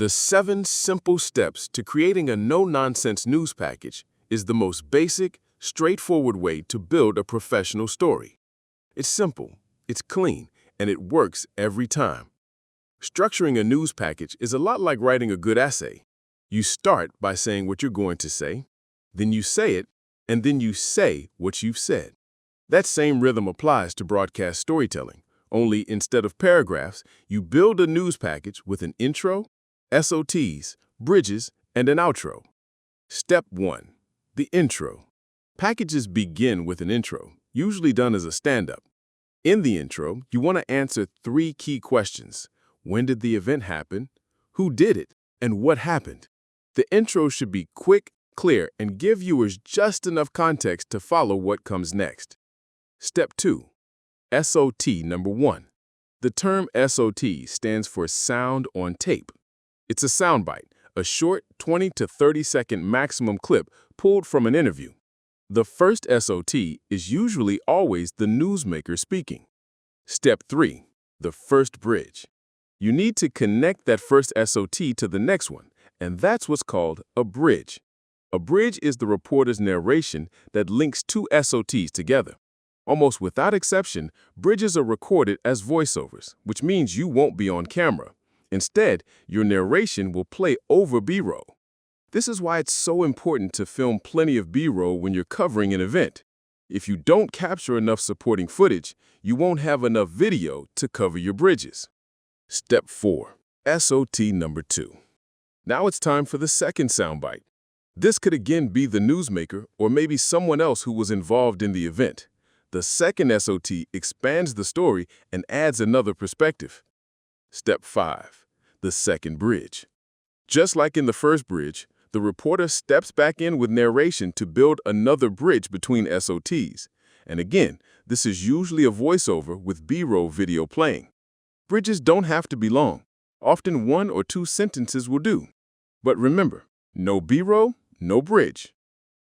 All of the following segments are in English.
The 7 simple steps to creating a no-nonsense news package is the most basic, straightforward way to build a professional story. It's simple, it's clean, and it works every time. Structuring a news package is a lot like writing a good essay. You start by saying what you're going to say, then you say it, and then you say what you've said. That same rhythm applies to broadcast storytelling, only instead of paragraphs, you build a news package with an intro, SOTs, bridges, and an outro. Step 1. The intro. Packages begin with an intro, usually done as a stand-up. In the intro, you want to answer 3 key questions. When did the event happen? Who did it? And what happened? The intro should be quick, clear, and give viewers just enough context to follow what comes next. Step 2. SOT number 1. The term SOT stands for sound on tape. It's a soundbite, a short 20 to 30-second maximum clip pulled from an interview. The first SOT is usually always the newsmaker speaking. Step 3. The first bridge. You need to connect that first SOT to the next one, and that's what's called a bridge. A bridge is the reporter's narration that links 2 SOTs together. Almost without exception, bridges are recorded as voiceovers, which means you won't be on camera. Instead, your narration will play over B-roll. This is why it's so important to film plenty of B-roll when you're covering an event. If you don't capture enough supporting footage, you won't have enough video to cover your bridges. Step 4. SOT number 2. Now it's time for the second soundbite. This could again be the newsmaker or maybe someone else who was involved in the event. The second SOT expands the story and adds another perspective. Step 5. The second bridge. Just like in the first bridge, the reporter steps back in with narration to build another bridge between SOTs. And again, this is usually a voiceover with B-roll video playing. Bridges don't have to be long. Often 1 or 2 sentences will do. But remember, no B-roll, no bridge.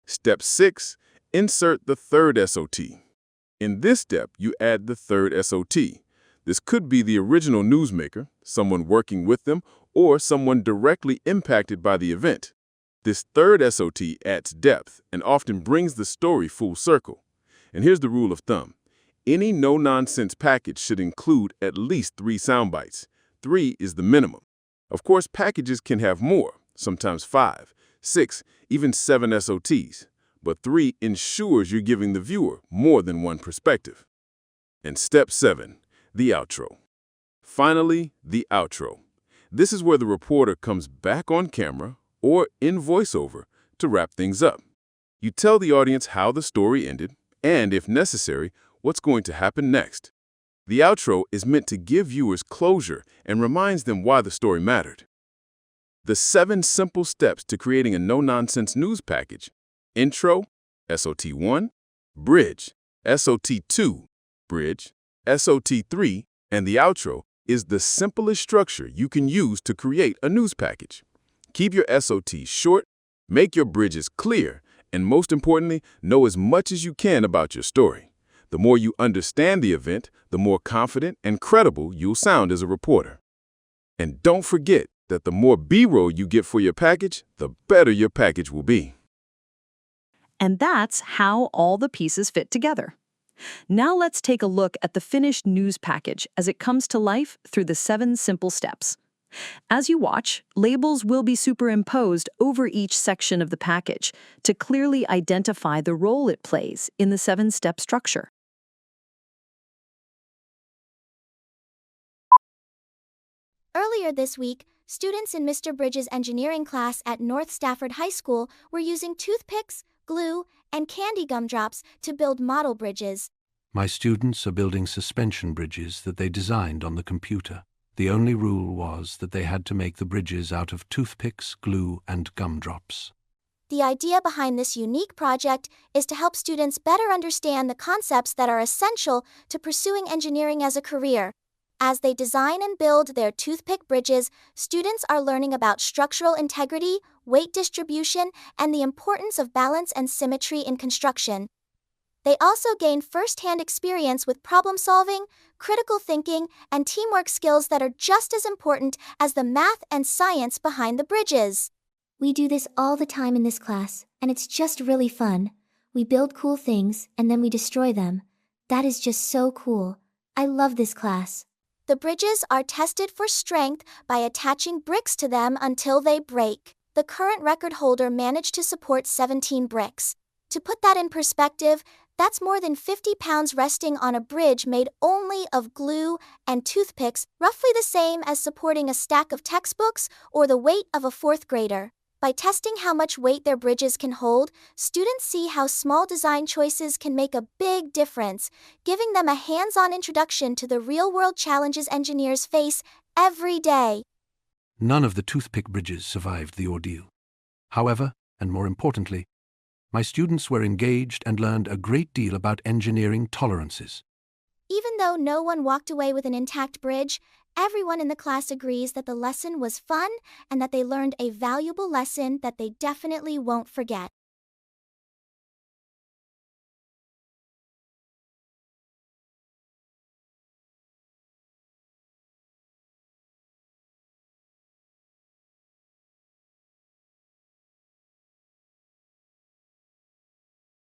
Step 6. Insert the third SOT. In this step, you add the third SOT. This could be the original newsmaker, someone working with them, or someone directly impacted by the event. This third SOT adds depth and often brings the story full circle. And here's the rule of thumb. Any no-nonsense package should include at least 3 soundbites. 3 is the minimum. Of course, packages can have more, sometimes 5, 6, even 7 SOTs. But 3 ensures you're giving the viewer more than one perspective. And step 7, the outro. Finally, the outro. This is where the reporter comes back on camera or in voiceover to wrap things up. You tell the audience how the story ended and, if necessary, what's going to happen next. The outro is meant to give viewers closure and reminds them why the story mattered. The 7 simple steps to creating a no-nonsense news package: intro, SOT1, bridge, SOT2, bridge, SOT3, and the outro is the simplest structure you can use to create a news package. Keep your SOTs short, make your bridges clear, and most importantly, know as much as you can about your story. The more you understand the event, the more confident and credible you'll sound as a reporter. And don't forget that the more B-roll you get for your package, the better your package will be. And that's how all the pieces fit together. Now let's take a look at the finished news package as it comes to life through the 7 simple steps. As you watch, labels will be superimposed over each section of the package to clearly identify the role it plays in the 7-step structure. Earlier this week, students in Mr. Bridges' engineering class at North Stafford High School were using toothpicks, glue, and candy gumdrops to build model bridges. My students are building suspension bridges that they designed on the computer. The only rule was that they had to make the bridges out of toothpicks, glue, and gumdrops. The idea behind this unique project is to help students better understand the concepts that are essential to pursuing engineering as a career. As they design and build their toothpick bridges, students are learning about structural integrity, weight distribution, and the importance of balance and symmetry in construction. They also gain first-hand experience with problem-solving, critical thinking, and teamwork skills that are just as important as the math and science behind the bridges. We do this all the time in this class, and it's just really fun. We build cool things, and then we destroy them. That is just so cool. I love this class. The bridges are tested for strength by attaching bricks to them until they break. The current record holder managed to support 17 bricks. To put that in perspective, that's more than 50 pounds resting on a bridge made only of glue and toothpicks, roughly the same as supporting a stack of textbooks or the weight of a fourth grader. By testing how much weight their bridges can hold, students see how small design choices can make a big difference, giving them a hands-on introduction to the real-world challenges engineers face every day. None of the toothpick bridges survived the ordeal. However, and more importantly, my students were engaged and learned a great deal about engineering tolerances. Even though no one walked away with an intact bridge, everyone in the class agrees that the lesson was fun and that they learned a valuable lesson that they definitely won't forget.